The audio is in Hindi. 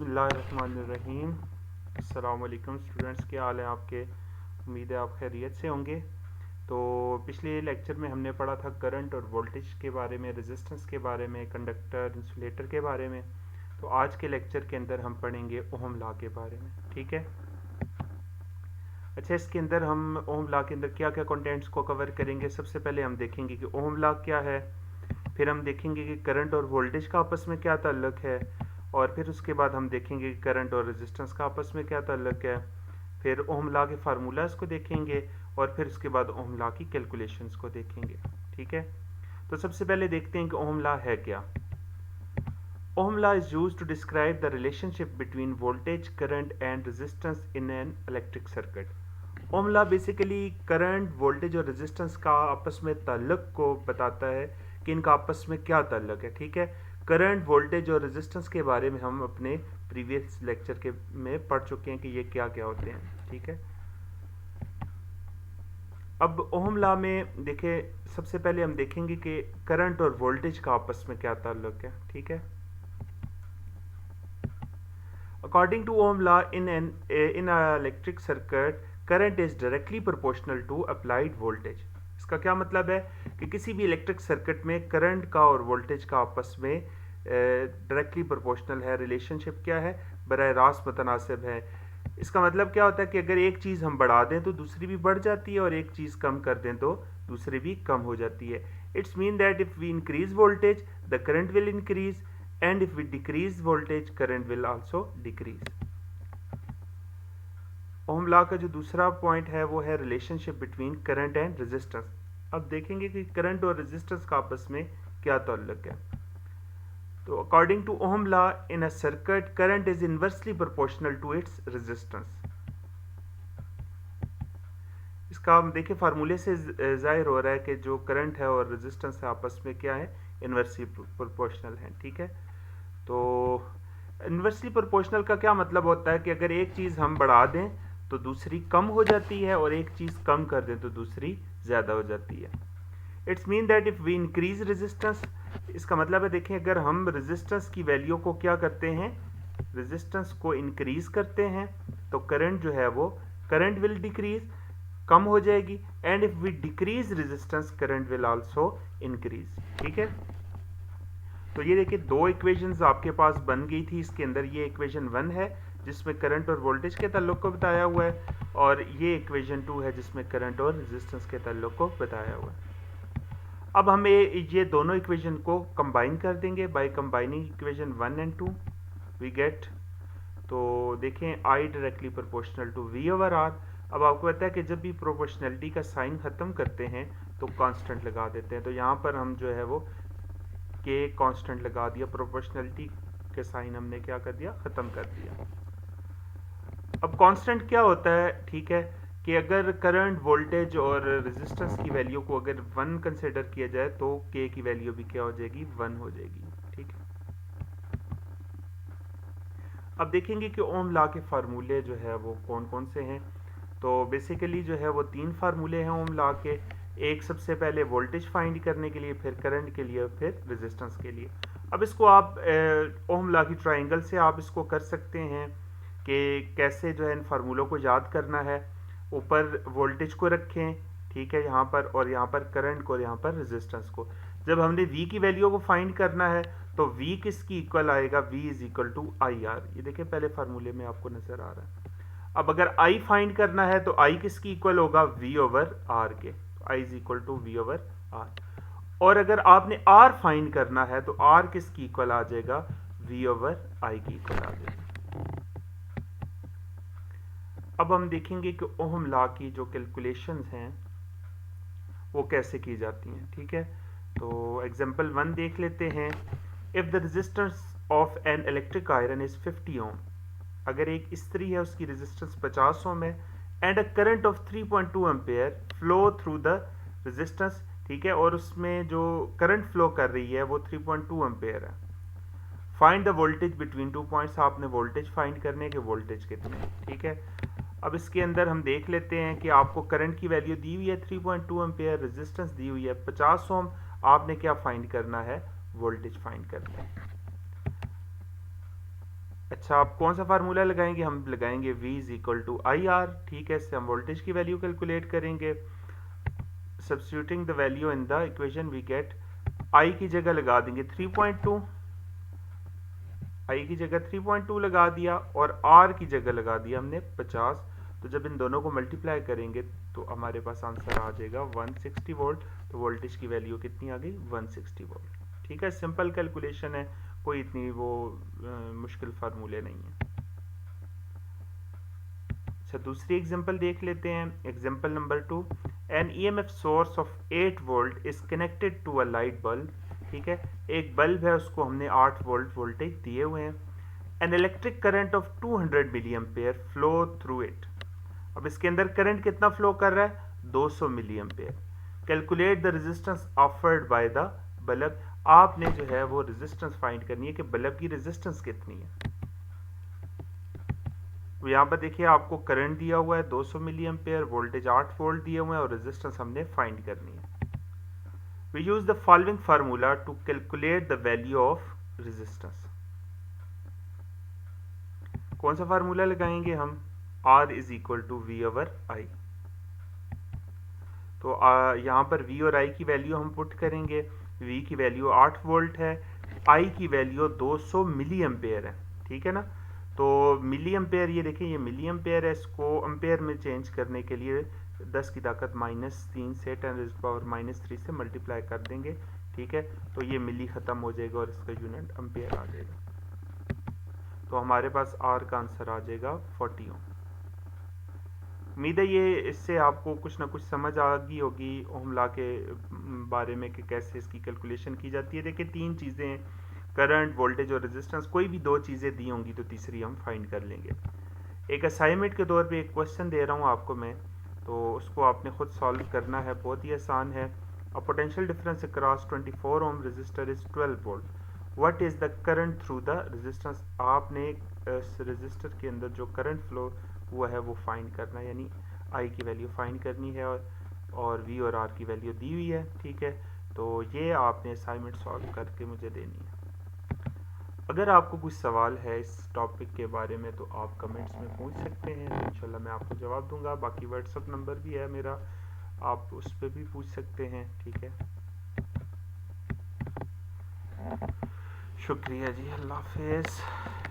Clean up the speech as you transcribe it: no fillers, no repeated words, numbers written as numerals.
बिस्मिल्लाहिर्रहमानिर्रहीम। अस्सलामुअलैकुम स्टूडेंट्स, क्या हाल है आपके? उम्मीद है आप खैरियत से होंगे। तो पिछले लेक्चर में हमने पढ़ा था करंट और वोल्टेज के बारे में, रेजिस्टेंस के बारे में, कंडक्टर, इंसुलेटर के बारे में। तो आज के लेक्चर के अंदर हम पढ़ेंगे ओहम लॉ के बारे में, ठीक है। अच्छा, इसके अंदर हम ओहम लॉ के अंदर क्या क्या कंटेंट्स को कवर करेंगे। सबसे पहले हम देखेंगे कि ओहम लॉ क्या है, फिर हम देखेंगे कि करंट और वोल्टेज का आपस में क्या ताल्लुक है, और फिर उसके बाद हम देखेंगे कि करंट और रेजिस्टेंस का आपस में क्या ताल्लुक है। फिर ओहम लॉ के फार्मूलाज को देखेंगे और फिर उसके बाद ओहम लॉ की कैलकुलेशंस को देखेंगे, ठीक है। तो सबसे पहले देखते हैं कि ओहम लॉ है क्या। Ohm law is used to describe the relationship between voltage, current and resistance in an electric circuit. Ohm law basically current, voltage और रेजिस्टेंस का आपस में ताल्लुक को बताता है कि इनका आपस में क्या ताल्लुक है, ठीक है। करंट, वोल्टेज और रेजिस्टेंस के बारे में हम अपने प्रीवियस लेक्चर के में पढ़ चुके हैं कि ये क्या क्या होते हैं, ठीक है। अब ओहम लॉ में देखें, सबसे पहले हम देखेंगे कि करंट और वोल्टेज का आपस में क्या ताल्लुक है, ठीक है। According to Ohm law, in a electric circuit, current is directly proportional to applied voltage. इसका क्या मतलब है कि किसी भी इलेक्ट्रिक सर्किट में करंट का और वोल्टेज का आपस में डायरेक्टली प्रोपोर्शनल है। रिलेशनशिप क्या है? बराह रास्त मुतनासिब है। इसका मतलब क्या होता है कि अगर एक चीज़ हम बढ़ा दें तो दूसरी भी बढ़ जाती है, और एक चीज़ कम कर दें तो दूसरी भी कम हो जाती है। It's mean that if we increase voltage the current will increase, and if we decrease voltage current will also decrease. Ohm law का जो दूसरा पॉइंट है वो है relationship between current and resistance. अब देखेंगे कि करंट और रेजिस्टेंस का आपस में क्या ताल्लुक है। तो according to Ohm law, in a circuit current is inversely proportional to its resistance. इसका हम देखिए फार्मूले से जाहिर हो रहा है कि जो करंट है और रेजिस्टेंस है आपस में क्या है, इनवर्सली प्रोपोर्शनल है, ठीक है। तो इन्वर्सली प्रोपोर्शनल का क्या मतलब होता है कि अगर एक चीज़ हम बढ़ा दें तो दूसरी कम हो जाती है, और एक चीज़ कम कर दें तो दूसरी ज़्यादा हो जाती है। It's mean that if we increase resistance, इसका मतलब है देखें अगर हम रेजिस्टेंस की वैल्यू को क्या करते हैं, रेजिस्टेंस को इंक्रीज करते हैं, तो करंट जो है वो करंट विल डिक्रीज, कम हो जाएगी। And if we decrease resistance current will also increase, ठीक है। तो ये देखिए दो इक्वेशंस आपके पास बन गई थी। इसके अंदर ये इक्वेशन 1 है जिसमें करंट और वोल्टेज के ताल्लुक को बताया हुआ है, और ये इक्वेशन 2 है जिसमें करंट और रेजिस्टेंस के ताल्लुक को बताया हुआ है। अब हमें ये दोनों इक्वेशन को कंबाइन कर देंगे। By combining equation 1 and 2 we get, तो देखें I directly proportional to V over R. अब आपको पता है कि जब भी प्रोपोर्शनलिटी का साइन ख़त्म करते हैं तो कांस्टेंट लगा देते हैं। तो यहाँ पर हम जो है वो के कांस्टेंट लगा दिया, प्रोपोर्शनलिटी के साइन हमने क्या कर दिया, ख़त्म कर दिया। अब कांस्टेंट क्या होता है, ठीक है, कि अगर करंट, वोल्टेज और रेजिस्टेंस की वैल्यू को अगर 1 कंसिडर किया जाए तो के की वैल्यू भी क्या हो जाएगी, 1 हो जाएगी, ठीक है। अब देखेंगे कि ओम लॉ के फार्मूले जो है वो कौन कौन से हैं। तो बेसिकली जो है वो 3 फार्मूले हैं ओम लॉ के। एक सबसे पहले वोल्टेज फाइंड करने के लिए, फिर करंट के लिए, फिर रेजिस्टेंस के लिए। अब इसको आप ओम लॉ की ट्राइंगल से आप इसको कर सकते हैं कि कैसे जो है इन फार्मूलों को याद करना है। ऊपर वोल्टेज को रखें, ठीक है, यहाँ पर, और यहाँ पर करंट को, और यहाँ पर रेजिस्टेंस को। जब हमने V की वैल्यू को फाइंड करना है तो V किसकी इक्वल आएगा, V is equal to I R. ये देखिए पहले फार्मूले में आपको नजर आ रहा है। अब अगर I फाइंड करना है तो I किसकी इक्वल होगा, V ओवर R के। I is equal to V over R। और अगर आपने R फाइंड करना है तो R किसकी इक्वल आ जाएगा, V ओवर I की इक्वल आ जाएगा। अब हम देखेंगे कि ओहम लॉ की जो कैलकुलेशंस हैं वो कैसे की जाती हैं, ठीक है। तो एग्जांपल 1 देख लेते हैं। If the resistance of an electric iron is 50 ओम, अगर एक इस्त्री है उसकी रेजिस्टेंस 50 ओम है, and a current of 3.2 ampere flow through the resistance, ठीक है, और उसमें जो करंट फ्लो कर रही है वो 3.2 एम्पेयर है। Find the voltage between 2 points, आपने वोल्टेज फाइंड करने के, वोल्टेज कितने, ठीक है। अब इसके अंदर हम देख लेते हैं कि आपको करंट की वैल्यू दी हुई है 3.2 एम्पेयर, रेजिस्टेंस दी हुई है 50 ओम। आपने क्या फाइंड करना है, वोल्टेज फाइंड करना है। अच्छा, आप कौन सा फार्मूला लगाएंगे? हम लगाएंगे V is equal to I R. ठीक है, इससे हम वोल्टेज की वैल्यू कैलकुलेट करेंगे। Substituting the value in the equation we get, I की जगह लगा देंगे 3.2, आई की जगह 3.2 लगा दिया और आर की जगह लगा दिया हमने 50। तो जब इन दोनों को मल्टीप्लाई करेंगे तो हमारे पास आंसर आ जाएगा 160 वोल्ट। तो वोल्टेज की वैल्यू कितनी आ गई? 160 वोल्ट। ठीक है, सिंपल कैलकुलेशन है, कोई इतनी वो मुश्किल फार्मूले नहीं है। अच्छा, दूसरी एग्जांपल देख लेते हैं। Example number 2, an EMF source of 8 volt is connected to a light bulb. ठीक है, एक बल्ब है, उसको हमने 8 वोल्ट वोल्टेज दिए हुए हैं। An electric current of 200 milli ampere flow through it. अब इसके अंदर करंट कितना फ्लो कर रहा है? 200 milli ampere. Calculate the resistance offered by the bulb. आपने जो है वो रेजिस्टेंस फाइंड करनी है कि बल्ब की रेजिस्टेंस कितनी है। तो यहाँ पर देखिए आपको करंट दिया हुआ है 200 मिली एम्पेयर, वोल्टेज 8 वोल्ट दिए हुए हैं और रेजिस्टेंस हमने फाइंड करनी है। We use the following formula to calculate the value of resistance. कौन सा फार्मूला लगाएंगे हम? R is equal to V over I. तो यहाँ पर V और I की वैल्यू हम पुट करेंगे। V की वैल्यू 8 वोल्ट है, I की वैल्यू 200 मिली एम्पेयर है। ठीक है ना, तो मिली एम्पेयर, ये देखें ये मिली एम्पेयर है, इसको एम्पेयर में चेंज करने के लिए 10 की ताकत -3 से 10⁻³ से मल्टीप्लाई कर देंगे। ठीक है, तो ये मिली ख़त्म हो जाएगा और इसका यूनिट एम्पेयर आ जाएगा। तो हमारे पास R का आंसर आ जाएगा 40 ओम। उम्मीद है ये इससे आपको कुछ ना कुछ समझ आ गई होगी ओम लॉ के बारे में कि कैसे इसकी कैलकुलेशन की जाती है। देखिए 3 चीज़ें, करंट, वोल्टेज और रेजिस्टेंस, कोई भी 2 चीज़ें दी होंगी तो तीसरी हम फाइंड कर लेंगे। एक असाइनमेंट के तौर पे एक क्वेश्चन दे रहा हूँ आपको मैं, तो उसको आपने खुद सॉल्व करना है, बहुत ही आसान है। A potential difference across 24 ohm resistor is 12 volt, what is the current through the resistance. आपने इस रजिस्टर के अंदर जो करंट फ्लो हुआ है वो फाइंड करना है, यानी आई की वैल्यू फाइंड करनी है और वी और आर की वैल्यू दी हुई है। ठीक है, तो ये आपने असाइनमेंट सॉल्व करके मुझे देनी है। अगर आपको कुछ सवाल है इस टॉपिक के बारे में तो आप कमेंट्स में पूछ सकते हैं, तो इंशाल्लाह मैं आपको जवाब दूंगा। बाकी व्हाट्सअप नंबर भी है मेरा, आप उस पर भी पूछ सकते हैं। ठीक है, शुक्रिया जी, अल्लाह हाफिज़।